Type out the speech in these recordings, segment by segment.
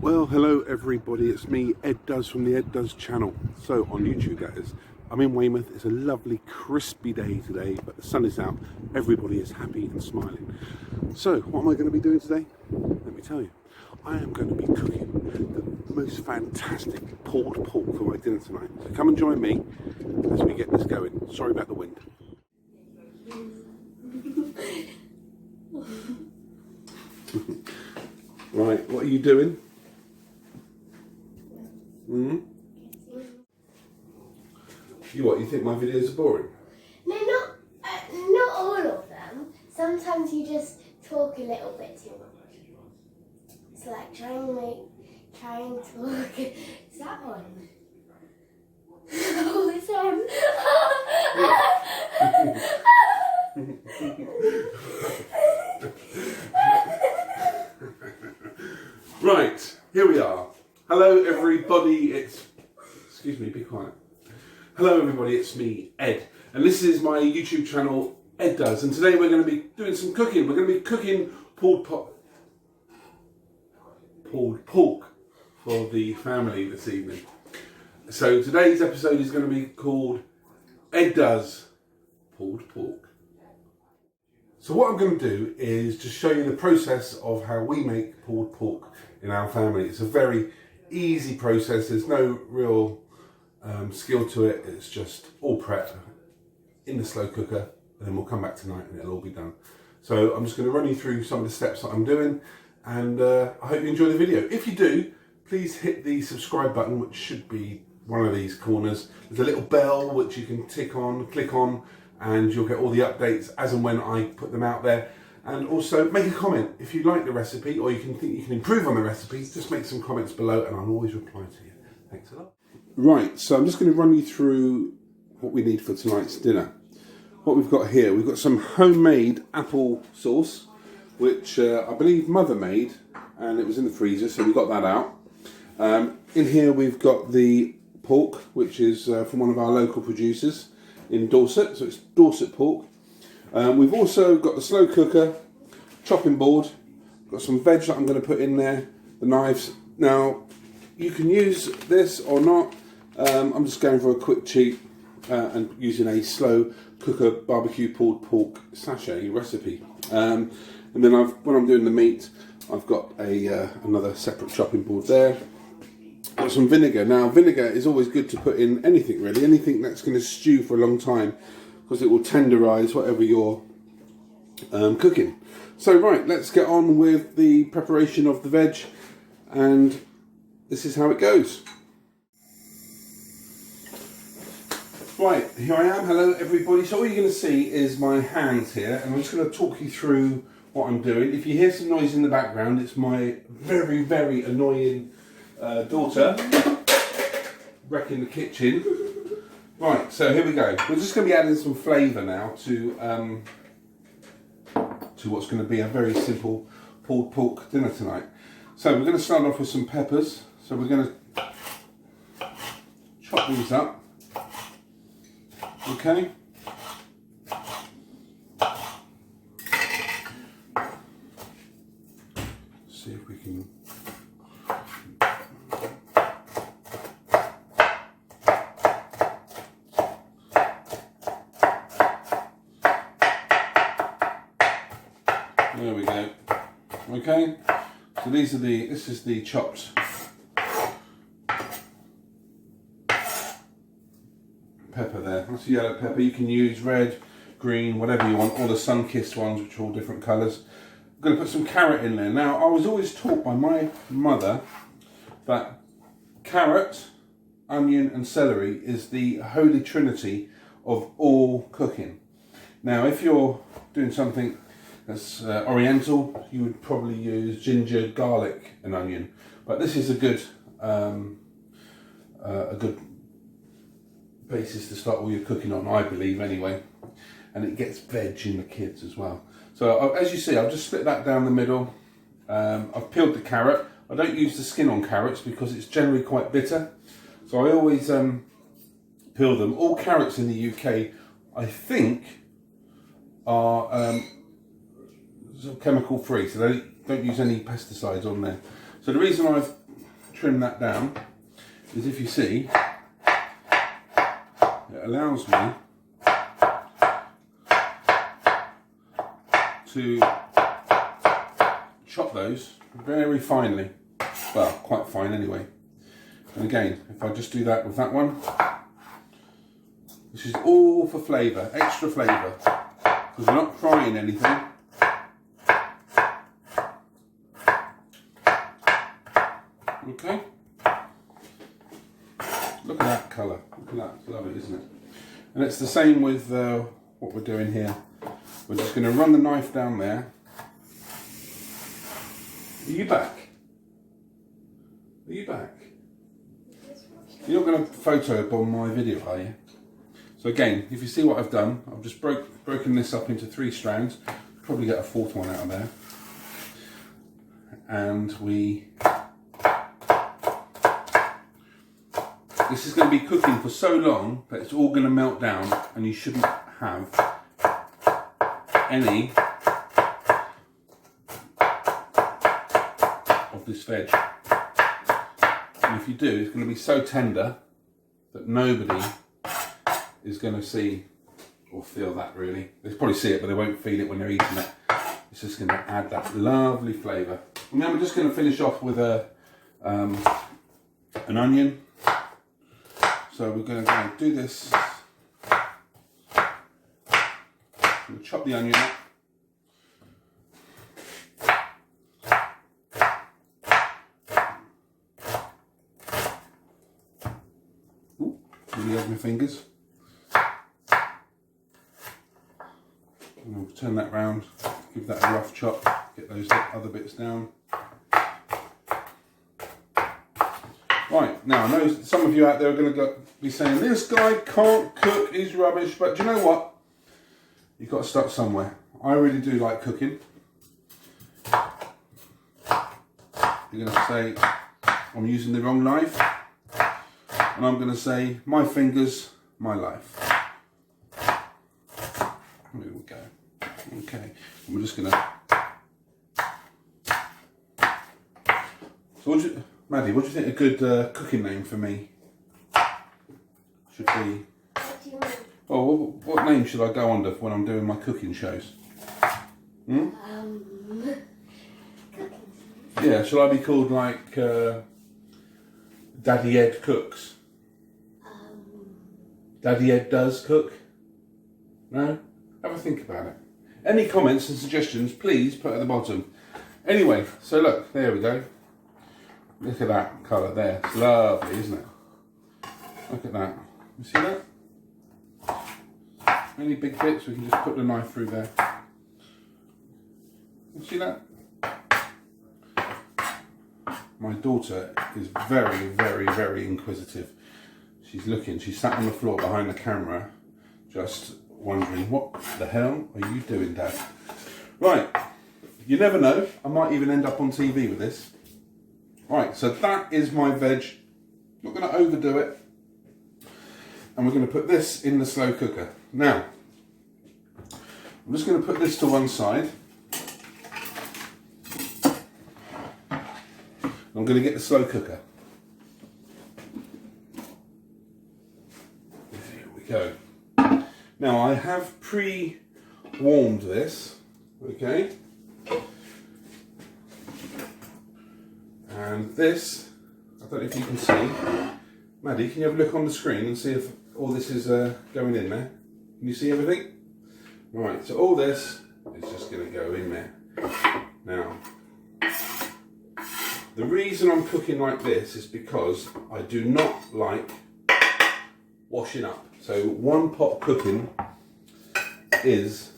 Well, hello everybody, it's me, Ed Does from the Ed Does channel. So, on YouTube that is. I'm in Weymouth, it's a lovely crispy day today, but the sun is out, everybody is happy and smiling. So, what am I going to be doing today? Let me tell you. I am going to be cooking the most fantastic pulled pork for my dinner tonight. So come and join me as we get this going. Sorry about the wind. Right, what are you doing? You think my videos are boring? No, not all of them. Sometimes you just talk a little bit too much. It's like trying to talk. Is that on? Oh, it's on. Right, here we are. Hello everybody, excuse me, be quiet. Hello everybody, it's me, Ed, and this is my YouTube channel, Ed Does, and today we're going to be doing some cooking. We're going to be cooking pulled pork for the family this evening. So today's episode is going to be called Ed Does Pulled Pork. So what I'm going to do is just show you the process of how we make pulled pork in our family. It's a very easy process, there's no real skill to it, it's just all prep in the slow cooker, and then we'll come back tonight and it'll all be done. So I'm just going to run you through some of the steps that I'm doing, and I hope you enjoy the video. If you do, please hit the subscribe button, which should be one of these corners. There's a little bell which you can click on, and you'll get all the updates as and when I put them out there. And also make a comment if you like the recipe, or you think you can improve on the recipe. Just make some comments below and I'll always reply to you. Thanks a lot. Right, so I'm just going to run you through what we need for tonight's dinner. What we've got here, we've got some homemade apple sauce, which I believe Mother made, and it was in the freezer, so we got that out. In here we've got the pork, which is from one of our local producers in Dorset, so it's Dorset pork. We've also got the slow cooker, chopping board, got some veg that I'm going to put in there, the knives. Now, you can use this or not. I'm just going for a quick cheat and using a slow cooker barbecue pulled pork sachet recipe. And then when I'm doing the meat, I've got another separate chopping board there. Got some vinegar. Now, vinegar is always good to put in anything really, anything that's going to stew for a long time, because it will tenderize whatever you're cooking. So right, let's get on with the preparation of the veg, and this is how it goes. Right, here I am. Hello everybody. So all you're going to see is my hands here, and I'm just going to talk you through what I'm doing. If you hear some noise in the background, it's my very, very annoying daughter wrecking the kitchen. Right, so here we go. We're just going to be adding some flavour now to what's going to be a very simple pulled pork dinner tonight. So we're going to start off with some peppers. So we're going to chop these up. Okay. See if we can. There we go. Okay. So this is the chopped pepper there. That's the yellow pepper. You can use red, green, whatever you want, or the sun-kissed ones, which are all different colours. I'm going to put some carrot in there. Now, I was always taught by my mother that carrot, onion and celery is the holy trinity of all cooking. Now, if you're doing something that's oriental, you would probably use ginger, garlic and onion. But this is a good basis to start all your cooking on, I believe anyway. And it gets veg in the kids as well. So as you see, I've just split that down the middle. I've peeled the carrot. I don't use the skin on carrots because it's generally quite bitter. So I always peel them. All carrots in the UK, I think, are chemical free, so they don't use any pesticides on there. So the reason I've trim that down is, if you see, it allows me to chop those very finely. Well, quite fine anyway. And again, if I just do that with that one, this is all for flavour, extra flavour, because we're not frying anything. Okay. Look at that colour. Look at that. It's lovely, isn't it? And it's the same with what we're doing here. We're just going to run the knife down there. Are you back? Are you back? You're not going to photo up on my video, are you? So again, if you see what I've done, I've just broken this up into 3 strands. Probably get a 4th one out of there. And this is going to be cooking for so long that it's all going to melt down, and you shouldn't have any of this veg. And if you do, it's going to be so tender that nobody is going to see or feel that, really. They'll probably see it, but they won't feel it when they're eating it. It's just going to add that lovely flavour. And then we're just going to finish off with an onion. So we're going to do this. We'll chop the onion up. Ooh, really have my fingers. And we'll turn that round, give that a rough chop, get those other bits down. Right, now I know some of you out there are going to be saying, this guy can't cook, he's rubbish, but do you know what? You've got to start somewhere. I really do like cooking. You're going to say, I'm using the wrong knife. And I'm going to say, my fingers, my life. There we go. Okay, and we're just going to... So Maddie, what do you think a good cooking name for me should be? What do you mean? Oh, what name should I go under when I'm doing my cooking shows? Cooking. Yeah, shall I be called like Daddy Ed Cooks? Daddy Ed Does Cook? No? Have a think about it. Any comments and suggestions, please put at the bottom. Anyway, so look, there we go. Look at that colour there. It's lovely, isn't it? Look at that. You see that? Any big bits, we can just put the knife through there. You see that? My daughter is very, very, very inquisitive. She's looking, she's sat on the floor behind the camera, just wondering, what the hell are you doing, Dad? Right, you never know, I might even end up on TV with this. Right, so that is my veg. Not going to overdo it. And we're going to put this in the slow cooker. Now, I'm just going to put this to one side. I'm going to get the slow cooker. There we go. Now, I have pre-warmed this, okay? And this, I don't know if you can see. Maddie, can you have a look on the screen and see if all this is going in there? Can you see everything? Right, so all this is just going to go in there. Now, the reason I'm cooking like this is because I do not like washing up. So one pot cooking is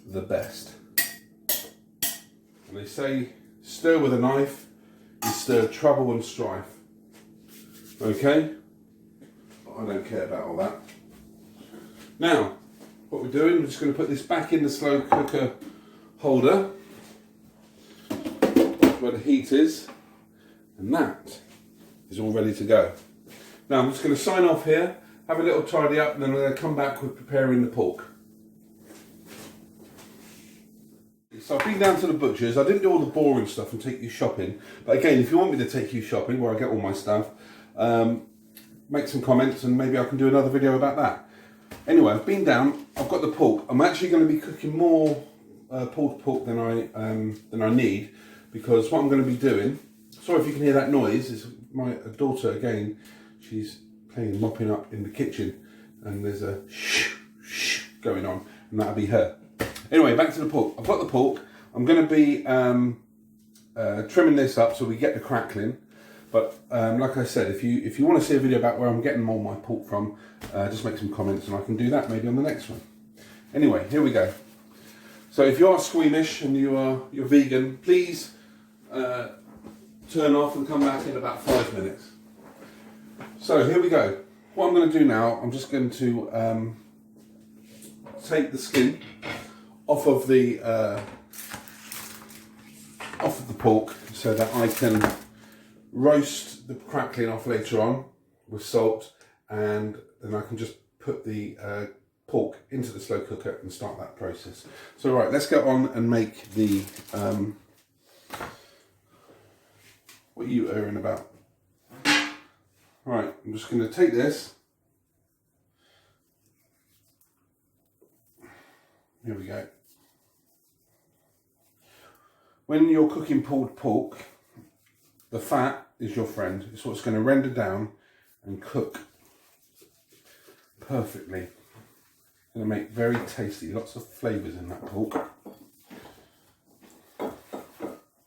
the best. And they say, stir with a knife, you stir trouble and strife. Okay? But I don't care about all that. Now, what we're doing, we're just going to put this back in the slow cooker holder. Where the heat is. And that is all ready to go. Now I'm just going to sign off here, have a little tidy up, and then I'm going to come back with preparing the pork. So I've been down to the butcher's. I didn't do all the boring stuff and take you shopping. But again, if you want me to take you shopping where I get all my stuff, make some comments and maybe I can do another video about that. Anyway, I've been down. I've got the pork. I'm actually going to be cooking more pulled pork than I need, because what I'm going to be doing. Sorry if you can hear that noise. It's my daughter again. She's playing mopping up in the kitchen, and there's a shh going on, and that'll be her. Anyway, back to the pork. I've got the pork. I'm going to be trimming this up so we get the crackling. But like I said, if you want to see a video about where I'm getting all my pork from, just make some comments and I can do that maybe on the next one. Anyway, here we go. So if you are squeamish and you're vegan, please turn off and come back in about 5 minutes. So here we go. What I'm going to do now, I'm just going to take the skin off of the pork so that I can roast the crackling off later on with salt, and then I can just put the pork into the slow cooker and start that process. So right, let's go on and make the what are you erring about? Right, I'm just going to take this. Here we go. When you're cooking pulled pork, the fat is your friend. It's what's going to render down and cook perfectly. It's going to make very tasty, lots of flavours in that pork.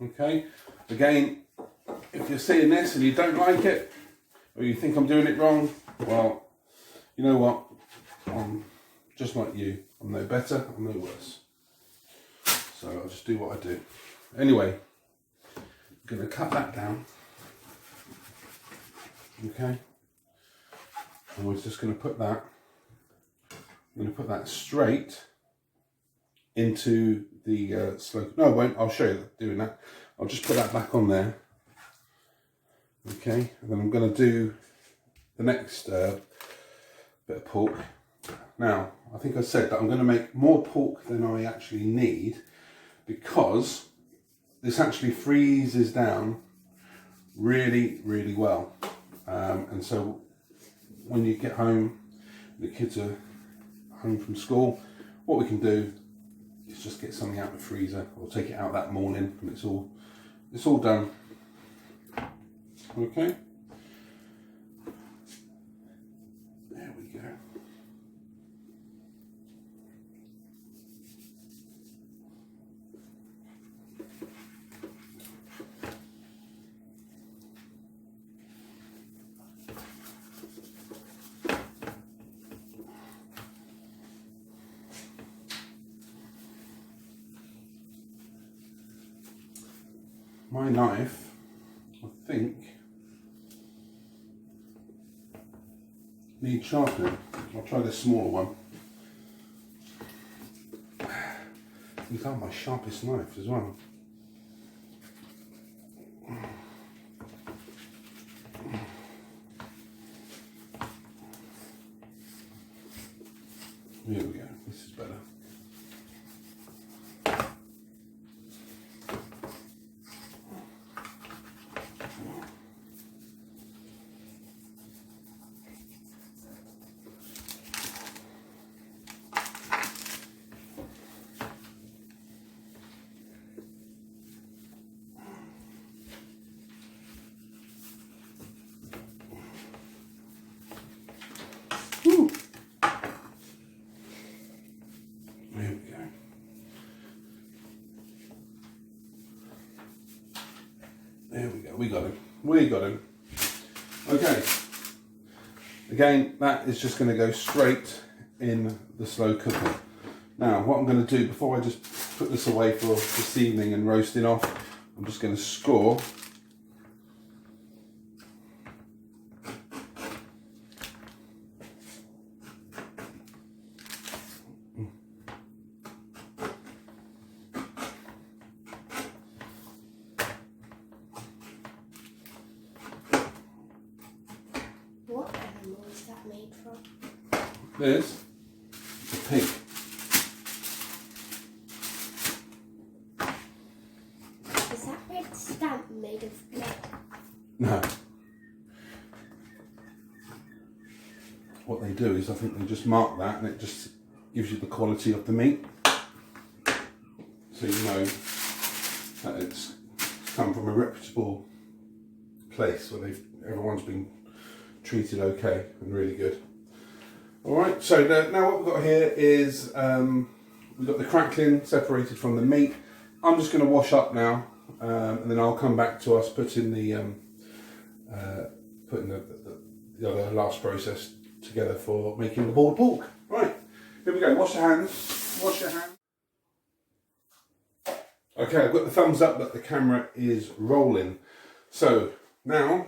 Okay, again, if you're seeing this and you don't like it, or you think I'm doing it wrong, well, you know what? I'm just like you. I'm no better, I'm no worse. So I'll just do what I do. Anyway, I'm going to cut that down. Okay. And we're just going to put that, I'm going to put that straight into the slow. No, I won't. I'll show you doing that. I'll just put that back on there. Okay, and then I'm going to do the next bit of pork. Now, I think I said that I'm going to make more pork than I actually need, because this actually freezes down really, really well. And so when you get home, the kids are home from school, what we can do is just get something out of the freezer or take it out that morning and it's all done. Okay. There we go. My knife, I think, needs sharpening. I'll try this smaller one. These are my sharpest knives as well. Here we go, this is better. Whew. There we go. There we go. We got him. We got him. Okay. Again, that is just going to go straight in the slow cooker. Now, what I'm going to do before I just put this away for this evening and roasting off, I'm just going to score What animal is that made from? this, a pig. No. What they do is I think they just mark that and it just gives you the quality of the meat. So you know that it's come from a reputable place where everyone's been treated okay and really good. Alright, so now what we've got here is we've got the crackling separated from the meat. I'm just going to wash up now and then I'll come back to us putting the other last process together for making the pulled pork. Right, here we go. Wash your hands. Wash your hands. Okay, I've got the thumbs up that the camera is rolling. So now,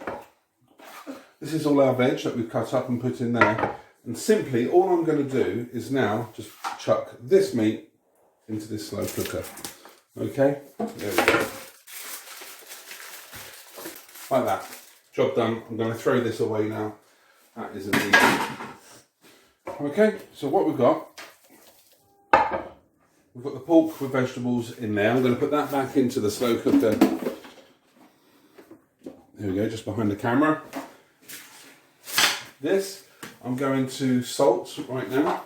this is all our veg that we've cut up and put in there. And simply, all I'm going to do is now just chuck this meat into this slow cooker. Okay, there we go. Like that. Job done. I'm going to throw this away now. That is easy. Okay, so what we've got the pork with vegetables in there. I'm going to put that back into the slow cooker. There we go, just behind the camera. This I'm going to salt right now.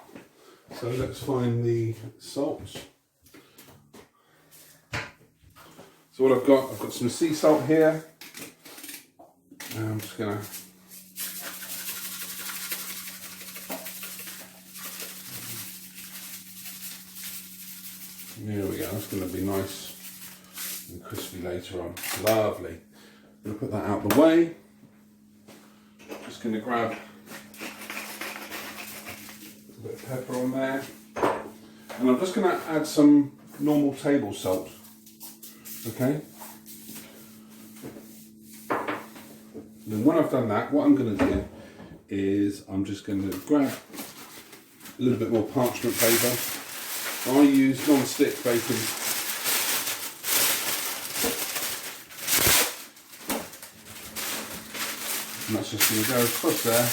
So let's find the salt. So what I've got some sea salt here. I'm just going to there we go, that's going to be nice and crispy later on. Lovely. I'm going to put that out the way. Just going to grab a bit of pepper on there. And I'm just going to add some normal table salt. Okay? Then when I've done that, what I'm going to do is I'm just going to grab a little bit more parchment paper. I use non-stick bacon. And that's just going to go across there.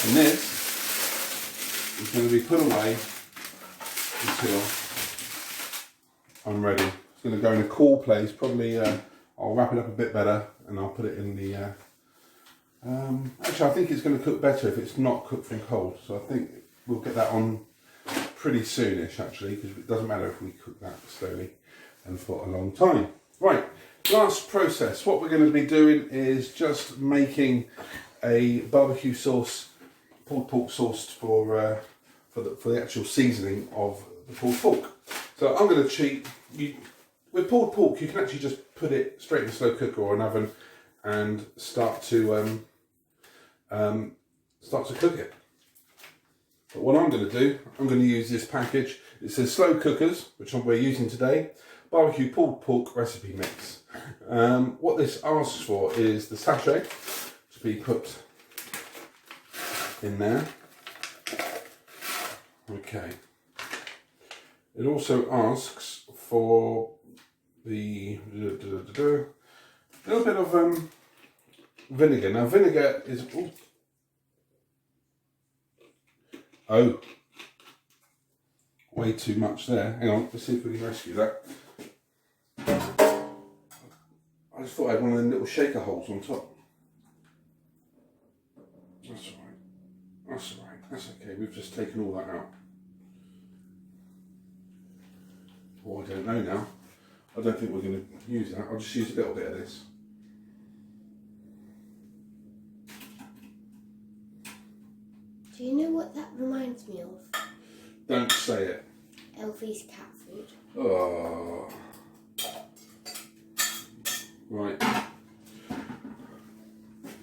And this is going to be put away until I'm ready. It's going to go in a cool place. Probably I'll wrap it up a bit better and I'll put it in the... actually, I think it's going to cook better if it's not cooked from cold. So I think we'll get that on pretty soonish actually, because it doesn't matter if we cook that slowly and for a long time. Right, last process. What we're going to be doing is just making a barbecue sauce, pulled pork sauce for the actual seasoning of the pulled pork. So I'm going to cheat. With pulled pork, you can actually just put it straight in a slow cooker or an oven and start to cook it. But what I'm going to do, I'm going to use this package. It says slow cookers, which we're using today. Barbecue pulled pork recipe mix. What this asks for is the sachet to be put in there. Okay. It also asks for the little bit of vinegar. Now vinegar is way too much there. Hang on, let's see if we can rescue that. I just thought I had one of them little shaker holes on top. That's alright. That's alright. That's okay. We've just taken all that out. Oh, I don't know now. I don't think we're going to use that. I'll just use a little bit of this. Do you know what that reminds me of? Don't say it. Elfie's cat food. Oh. Right.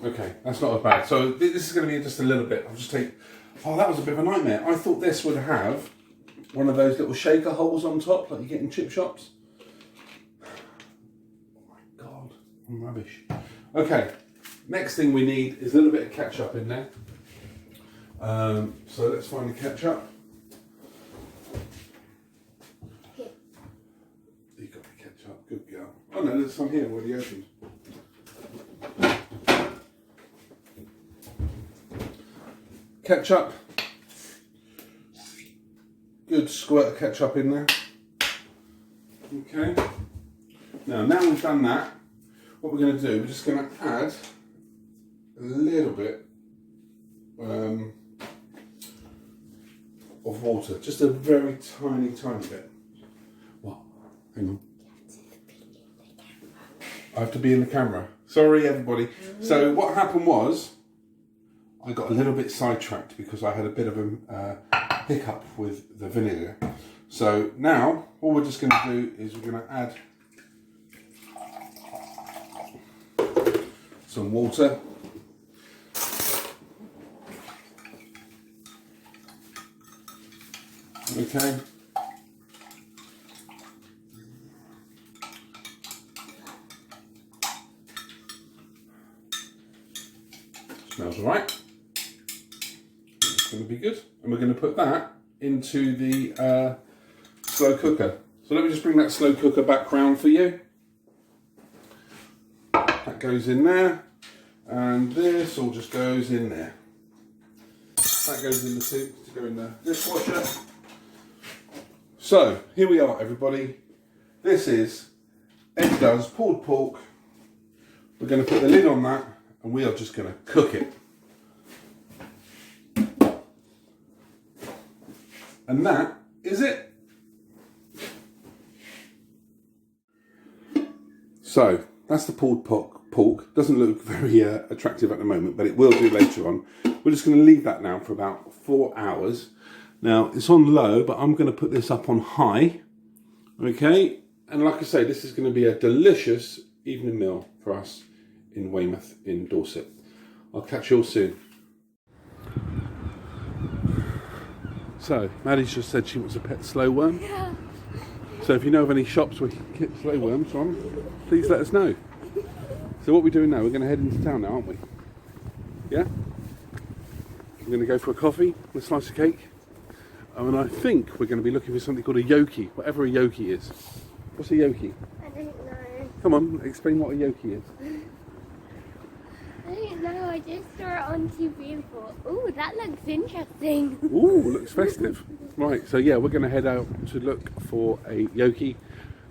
Okay, that's not as bad. So this is going to be just a little bit. I'll just take... Oh, that was a bit of a nightmare. I thought this would have one of those little shaker holes on top, like you get in chip shops. Oh my God, I'm rubbish. Okay, next thing we need is a little bit of ketchup in there. So let's find the ketchup. Here. You got the ketchup, good girl. Oh no, there's some here already opened. Ketchup. Good squirt of ketchup in there. Okay. Now we've done that, what we're going to do, we're just going to add a little bit of water, just a very tiny bit. What? Hang on. I have to be in the camera. Sorry, everybody. So what happened was, I got a little bit sidetracked because I had a bit of a hiccup with the vinegar. So now, all we're just going to do is we're going to add some water. Okay. Smells all right. It's going to be good. And we're going to put that into the slow cooker. So let me just bring that slow cooker back round for you. That goes in there. And this all just goes in there. That goes in the sink to go in the dishwasher. So, here we are, everybody. This is Ed Does pulled pork. We're going to put the lid on that and we are just going to cook it. And that is it. So, that's the pulled pork. Doesn't look very attractive at the moment, but it will do later on. We're just going to leave that now for about 4 hours. Now, it's on low, but I'm going to put this up on high. Okay, and like I say, this is going to be a delicious evening meal for us in Weymouth in Dorset. I'll catch you all soon. So, Maddie's just said she wants a pet slow worm. Yeah. So if you know of any shops where you can get slow worms from, please let us know. So what we're doing now, we're going to head into town now, aren't we? Yeah? We're going to go for a coffee and a slice of cake. And I think we're going to be looking for something called a yoki, whatever a yoki is. What's a yoki? I don't know. Come on, explain what a yoki is. I don't know, I just saw it on TV and thought, ooh, that looks interesting. Ooh, looks festive. Right, so yeah, we're going to head out to look for a yoki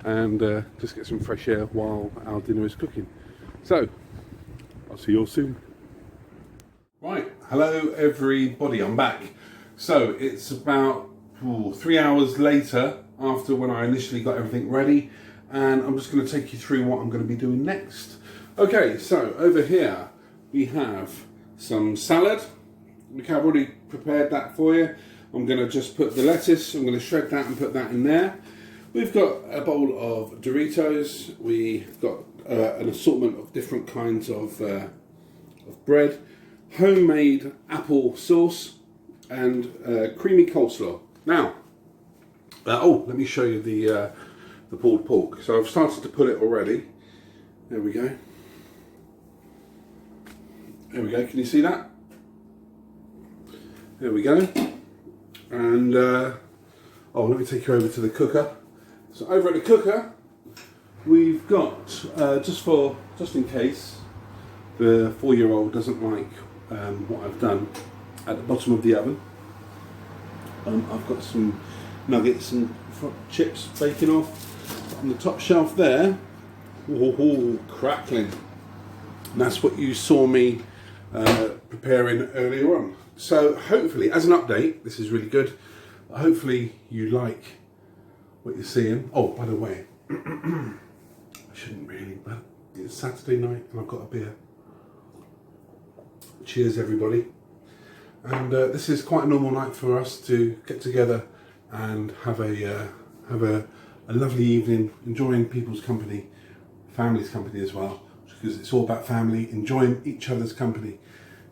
and just get some fresh air while our dinner is cooking. So, I'll see you all soon. Right, hello everybody, I'm back. So, it's about 3 hours later after when I initially got everything ready, and I'm just going to take you through what I'm going to be doing next. Okay, so over here we have some salad. Okay, I've already prepared that for you. I'm going to just put the lettuce, I'm going to shred that and put that in there. We've got a bowl of Doritos. We've got an assortment of different kinds of bread, homemade apple sauce, and creamy coleslaw. Now, let me show you the pulled pork. So I've started to put it already. There we go. There we go. Can you see that? There we go. And let me take you over to the cooker. So over at the cooker, we've got just in case the 4-year-old doesn't like what I've done, at the bottom of the oven, I've got some nuggets and chips baking off on the top shelf there. Ooh, crackling. And that's what you saw me preparing earlier on. So hopefully, as an update, this is really good. Hopefully you like what you're seeing. Oh, by the way, I shouldn't really, but it's Saturday night and I've got a beer. Cheers, everybody. And this is quite a normal night for us to get together and have a lovely evening, enjoying people's company, family's company as well, because it's all about family, enjoying each other's company.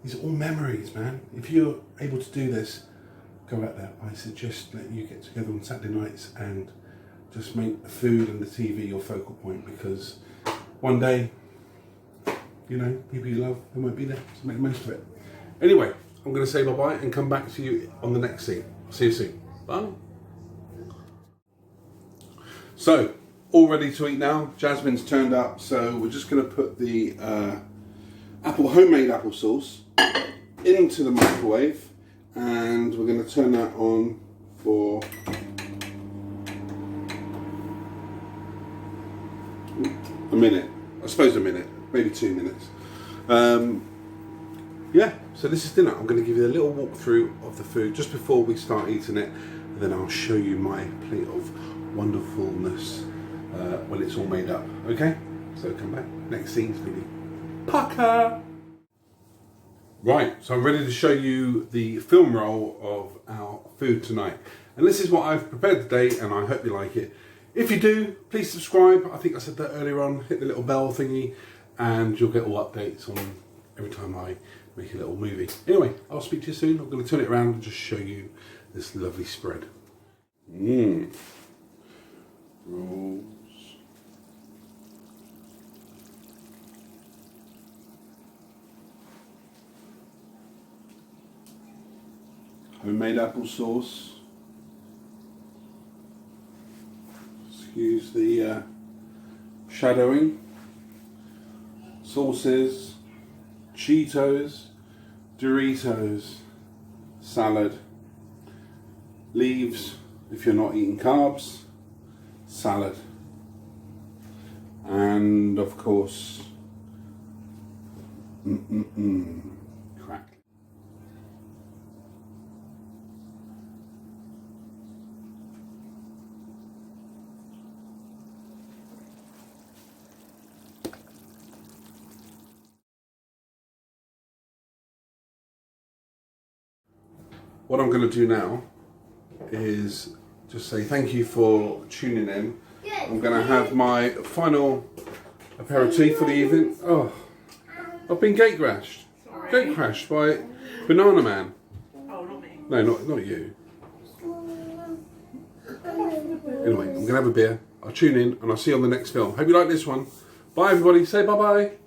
These are all memories, man. If you're able to do this, go out there. I suggest that you get together on Saturday nights and just make the food and the TV your focal point, because one day, you know, people you love, they won't be there, so make the most of it. Anyway, I'm going to say bye-bye and come back to you on the next scene. See you soon. Bye. So, all ready to eat now. Jasmine's turned up, so we're just going to put the homemade apple sauce into the microwave, and we're going to turn that on for a minute. I suppose a minute, maybe 2 minutes. Yeah, so this is dinner. I'm going to give you a little walkthrough of the food just before we start eating it, and then I'll show you my plate of wonderfulness when it's all made up. Okay, so come back. Next scene's going to be pucker. Right, so I'm ready to show you the film roll of our food tonight. And this is what I've prepared today, and I hope you like it. If you do, please subscribe. I think I said that earlier on. Hit the little bell thingy, and you'll get all updates on every time I make a little movie. Anyway, I'll speak to you soon. I'm going to turn it around and just show you this lovely spread. Rolls. Homemade applesauce. Excuse the shadowing. Sauces, Cheetos, Doritos, salad, leaves if you're not eating carbs, salad, and of course, crack. What I'm going to do now is just say thank you for tuning in. I'm going to have my final aperitif for the evening. Oh, I've been gate crashed. Gate crashed by Banana Man. Oh, not me. No, not you. Anyway, I'm going to have a beer. I'll tune in and I'll see you on the next film. Hope you like this one. Bye everybody. Say bye-bye.